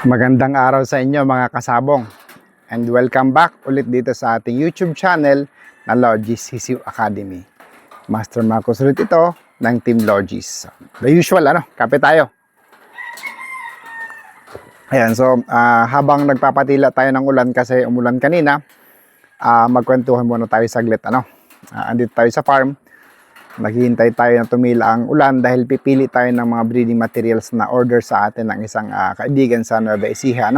Magandang araw sa inyo mga kasabong, and welcome back ulit dito sa ating YouTube channel na Logis Sisiw Academy. Master Marcos ulit ito ng Team Logis. The usual, kape tayo. Ayan, so habang nagpapatila tayo ng ulan kasi umulan kanina, magkwentuhan muna tayo saglit. Andito tayo sa farm. Naghihintay tayo na tumila ang ulan dahil pipili tayo ng mga breeding materials na order sa atin ng isang kaibigan sa Nueva Ecija.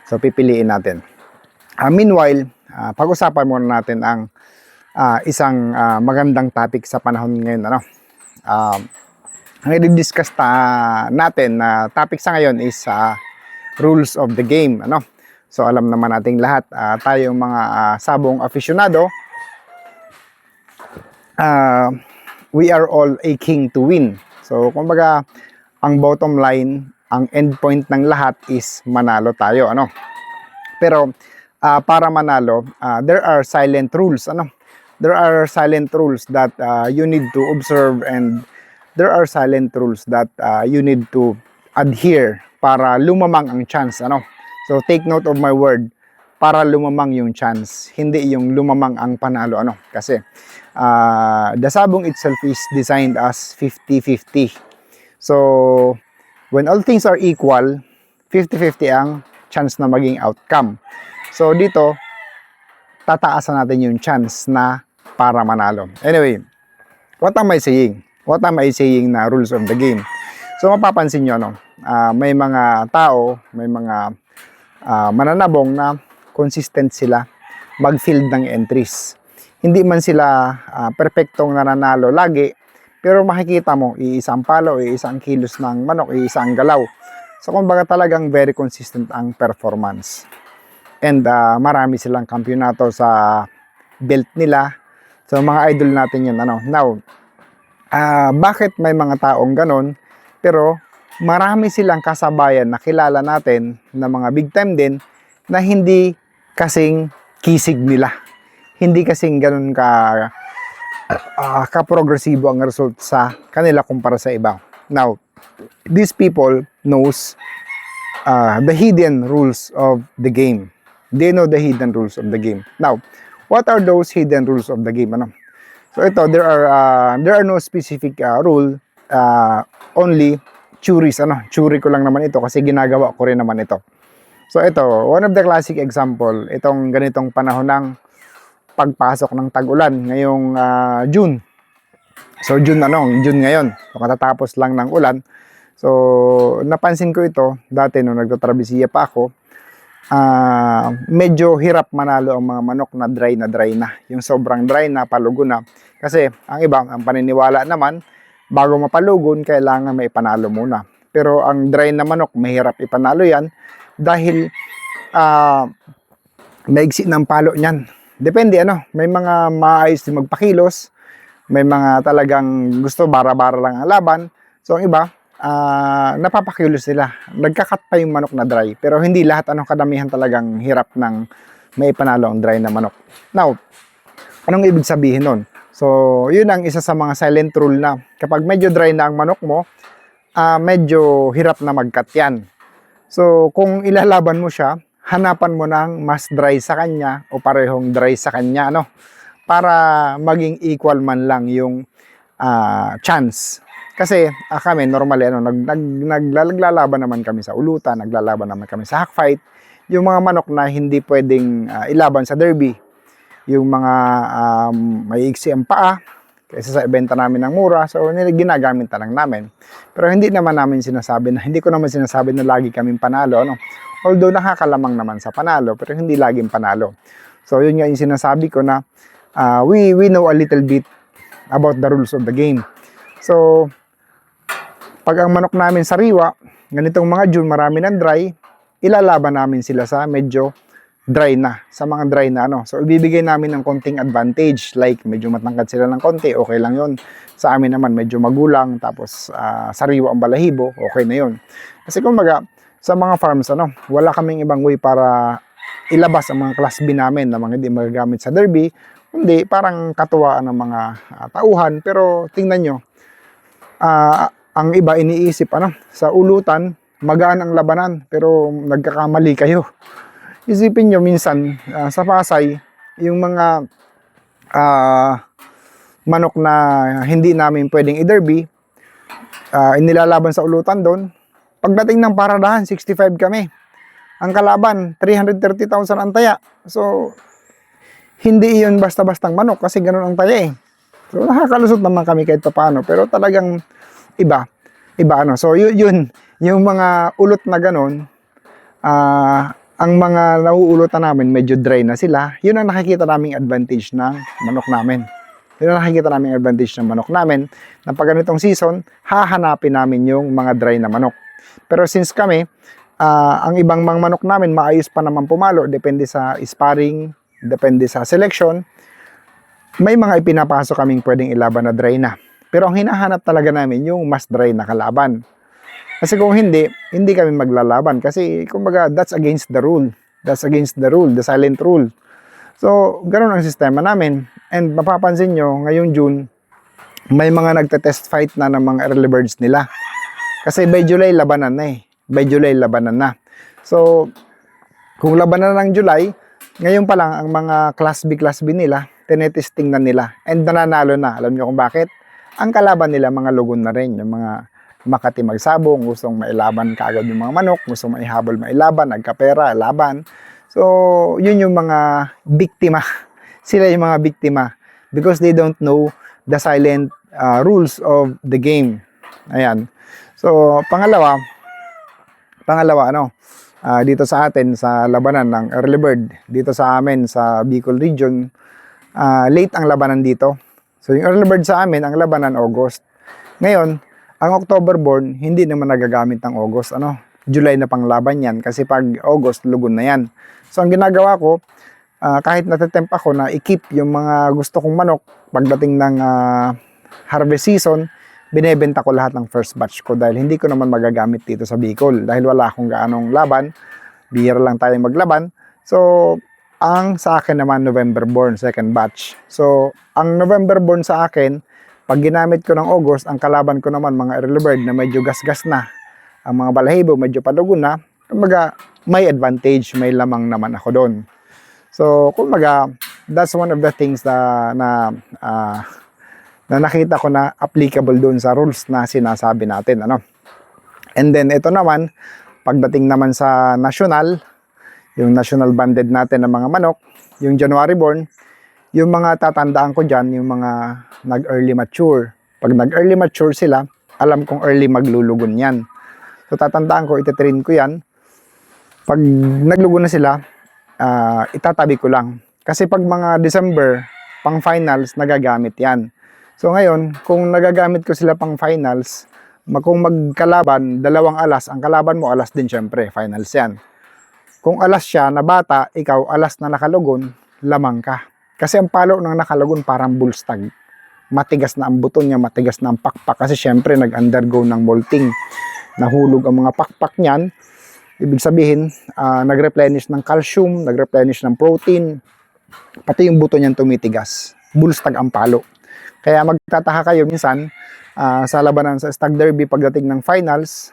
So pipiliin natin. Meanwhile, pag-usapan muna natin ang isang magandang topic sa panahon ngayon. Ang i-discuss natin na topic sa ngayon is rules of the game. So alam naman nating lahat, tayong mga sabong aficionado, we are all aching to win. So, kumbaga, ang bottom line, ang end point ng lahat is manalo tayo. Pero, para manalo, there are silent rules. There are silent rules that you need to observe, and there are silent rules that you need to adhere para lumamang ang chance. So, take note of my word, para lumamang yung chance, hindi yung lumamang ang panalo. Kasi the sabong itself is designed as 50-50. So when all things are equal, 50-50 ang chance na maging outcome. So dito tataasan natin yung chance na para manalo. Anyway, what am I saying? What am I saying na rules of the game? So mapapansin nyo, may mga tao, may mga mananabong na consistent sila mag-field ng entries. Hindi man sila perfectong nananalo lagi, pero makikita mo, iisang palo, iisang kilos ng manok, iisang galaw. So kumbaga talagang very consistent ang performance. And marami silang kampyonato sa belt nila. So mga idol natin yun. Now, bakit may mga taong ganon, pero marami silang kasabayan na kilala natin na mga big time din na hindi kasing kisig nila. Hindi kasing ganun ka-progresibo ang result sa kanila kumpara sa iba. Now, these people knows the hidden rules of the game. They know the hidden rules of the game. Now, what are those hidden rules of the game? So ito, there are no specific rule, only theories. Theory ko lang naman ito kasi ginagawa ko rin naman ito. So ito, one of the classic example, itong ganitong panahon ng pagpasok ng tag-ulan ngayong June. So June ngayon. So katatapos lang ng ulan. So napansin ko ito dati nung nagtatrabisiya pa ako. Medyo hirap manalo ang mga manok na dry na. Yung sobrang dry na, palugon na. Kasi ang iba, ang paniniwala naman, bago mapalugon, kailangan may ipanalo muna. Pero ang dry na manok, mahirap ipanalo yan dahil maigsi ng palo niyan. Depende, may mga maayos din magpakilos, may mga talagang gusto bara-bara lang ang laban. So ang iba, napapakilos nila. Nagkakat pa yung manok na dry. Pero hindi lahat, kadamihan talagang hirap ng may panalo ang dry na manok. Now, anong ibig sabihin nun? So, yun ang isa sa mga silent rule na kapag medyo dry na ang manok mo, medyo hirap na mag-cut yan. So, kung ilalaban mo siya, hanapan mo ng mas dry sa kanya o parehong dry sa kanya, para maging equal man lang yung chance. Kasi kami, normally, naglalaban naman kami sa ulutan, naglalaban naman kami sa hackfight. Yung mga manok na hindi pwedeng ilaban sa derby, yung mga may iksi ang paa, kaysa sa ibenta namin ng mura, so ginagamit lang namin. Pero hindi naman namin sinasabi na, hindi ko naman sinasabi na lagi kaming panalo, Although nakakalamang naman sa panalo, pero hindi laging panalo. So yun nga yung sinasabi ko na we know a little bit about the rules of the game. So pag ang manok namin sariwa, ganitong mga June, marami ng dry, ilalaban namin sila sa medyo dry na, sa mga dry na So ibibigay namin ng konting advantage, like medyo matangkad sila ng konti, okay lang yon. Sa amin naman medyo magulang, tapos sariwa ang balahibo, okay na yon. Kasi kumbaga, sa mga farms, wala kaming ibang way para ilabas ang mga class B namin na mga hindi magagamit sa derby, kundi parang katuwaan ng mga tauhan. Pero tingnan nyo, ang iba iniisip, sa ulutan, magaan ang labanan, pero nagkakamali kayo. Isipin nyo minsan, sa Pasay, yung mga manok na hindi namin pwedeng i-derby, inilalaban sa ulutan doon. Pagdating ng paradahan, 65 kami. Ang kalaban, 330,000 ang taya. So, hindi yun basta-bastang manok kasi ganun ang taya eh. So, nakakalusot naman kami kahit paano. Pero talagang iba. Ano. So, yun yung mga ulot na ganun, ang mga nauulutan namin, medyo dry na sila. Yun ang nakikita naming advantage ng manok namin. Yun ang nakikita naming advantage ng manok namin. Na pag ganitong season, hahanapin namin yung mga dry na manok. Pero since kami, ang ibang mga manok namin, maayos pa naman pumalo. Depende sa sparring, depende sa selection. May mga ipinapasok kaming pwedeng ilaban na dry na. Pero ang hinahanap talaga namin yung mas dry na kalaban. Kasi kung hindi kami maglalaban. Kasi kumbaga, that's against the rule. That's against the rule, the silent rule. So, ganun ang sistema namin. And mapapansin nyo, ngayong June, may mga nagte-test fight na ng mga early birds nila. Kasi by July, labanan na eh. By July, labanan na. So, kung labanan na ng July, ngayon pa lang, ang mga Class B nila, tinetesting na nila. And nananalo na. Alam nyo kung bakit? Ang kalaban nila, mga lugon na rin. Yung mga Makati magsabong, gustong mailaban kaagad yung mga manok, gustong maihabol mailaban, nagkapera, laban. So, yun yung mga biktima. Sila yung mga biktima. Because they don't know the silent rules of the game. Ayan. So, pangalawa, dito sa atin, sa labanan ng early bird, dito sa amin, sa Bicol region, late ang labanan dito. So, yung early bird sa amin, ang labanan August. Ngayon, ang October born, hindi naman nagagamit ng August. July na pang laban yan, kasi pag August, lugon na yan. So, ang ginagawa ko, kahit natitempt ako na i-keep yung mga gusto kong manok, pagdating ng harvest season, binebenta ko lahat ng first batch ko dahil hindi ko naman magagamit dito sa Bicol dahil wala akong gaanong laban, bihira lang tayo maglaban. So, ang sa akin naman November born, second batch. So, ang November born sa akin, pag ginamit ko ng August, ang kalaban ko naman mga early bird na medyo gasgas na, ang mga balahibo medyo palugon na, kumbaga may advantage, may lamang naman ako doon. So, kumbaga, that's one of the things na nakita ko na applicable doon sa rules na sinasabi natin. And then, ito naman, pagdating naman sa national, yung national banded natin ng mga manok, yung January born, yung mga tatandaan ko dyan, yung mga nag-early mature. Pag nag-early mature sila, alam kong early maglulugon yan. So, tatandaan ko, ititrain ko yan. Pag naglugon na sila, itatabi ko lang. Kasi pag mga December, pang finals, nagagamit yan. So ngayon, kung nagagamit ko sila pang finals, kung magkalaban, dalawang alas, ang kalaban mo alas din syempre, finals yan. Kung alas siya na bata, ikaw alas na nakalugon, lamang ka. Kasi ang palo ng nakalugon parang bullstag. Matigas na ang buto niya, matigas na ang pakpak. Kasi syempre nag-undergo ng molting. Nahulog ang mga pakpak niyan. Ibig sabihin, nag-replenish ng calcium, nag-replenish ng protein. Pati yung buto niyan tumitigas. Bullstag ang palo. Kaya magtataka kayo minsan sa labanan sa Stag Derby pagdating ng finals,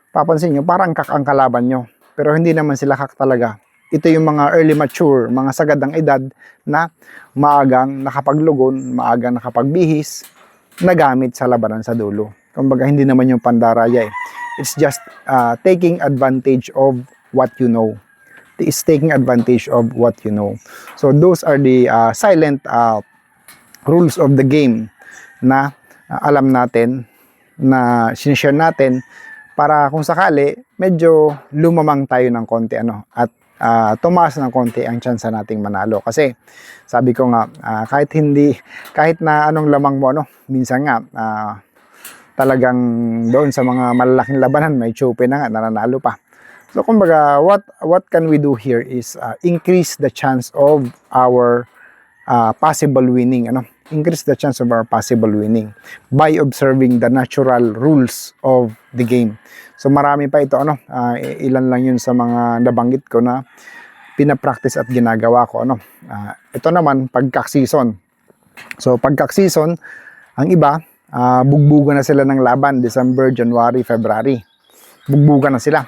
papansin nyo, parang kak ang kalaban nyo. Pero hindi naman sila kak talaga. Ito yung mga early mature, mga sagad ng edad na maagang nakapaglugon, maagang nakapagbihis, nagamit sa labanan sa dulo. Kumbaga hindi naman yung pandaraya eh. It's just taking advantage of what you know. It's taking advantage of what you know. So those are the silent rules of the game na alam natin, na sinishare natin para kung sakali medyo lumamang tayo ng konti at tumaas ng konti ang tsansa nating manalo. Kasi sabi ko nga, kahit na anong lamang mo, minsan nga talagang doon sa mga malalaking labanan may tsupe na nga, nananalo pa. So kumbaga, what can we do here is increase the chance of our possible winning, increase the chance of our possible winning by observing the natural rules of the game. So marami pa ito, ilan lang yun sa mga nabanggit ko na pinapractice at ginagawa ko. Ito naman, pagkak-season. So pagkak-season, ang iba, bugbugan na sila ng laban, December, January, February. bugbugan na sila.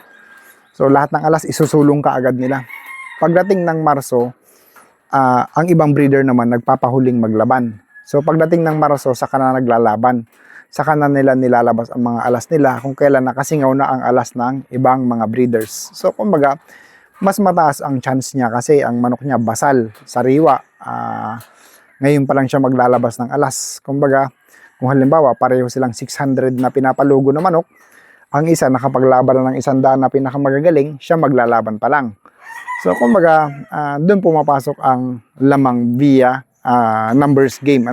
So lahat ng alas isusulong ka agad nila. Pagdating ng Marso, ang ibang breeder naman nagpapahuling maglaban. So pagdating ng Marso, saka na naglalaban. Saka na nila nilalabas ang mga alas nila kung kailan nakasingaw na ang alas ng ibang mga breeders. So kumbaga, mas mataas ang chance niya kasi ang manok niya basal, sariwa. Ngayon pa lang siya maglalabas ng alas. Kumbaga, kung halimbawa pareho silang 600 na pinapalugo na manok, ang isa nakapaglaban na ng 100 na pinakamagagaling, siya maglalaban pa lang. So kumbaga, doon pumapasok ang lamang via numbers game.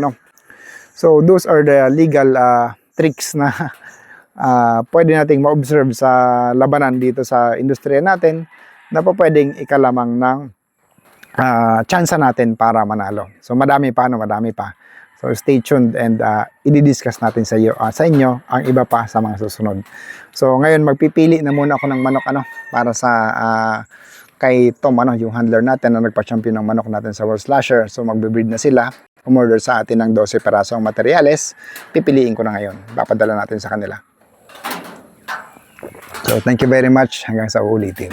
So those are the legal tricks na pwede nating ma-observe sa labanan dito sa industriya natin na po pwedeng ikalamang ng tsansa natin para manalo. So madami pa. So stay tuned and i-discuss natin sa inyo ang iba pa sa mga susunod. So ngayon magpipili na muna ako ng manok para sa kay Tom yung handler natin na nagpa-champion ng manok natin sa World Slasher. So magbe-breed na sila. Umorder sa atin ng 12 perasong materyales. Pipiliin ko na ngayon. Papadala natin sa kanila. So thank you very much. Hanggang sa ulitin.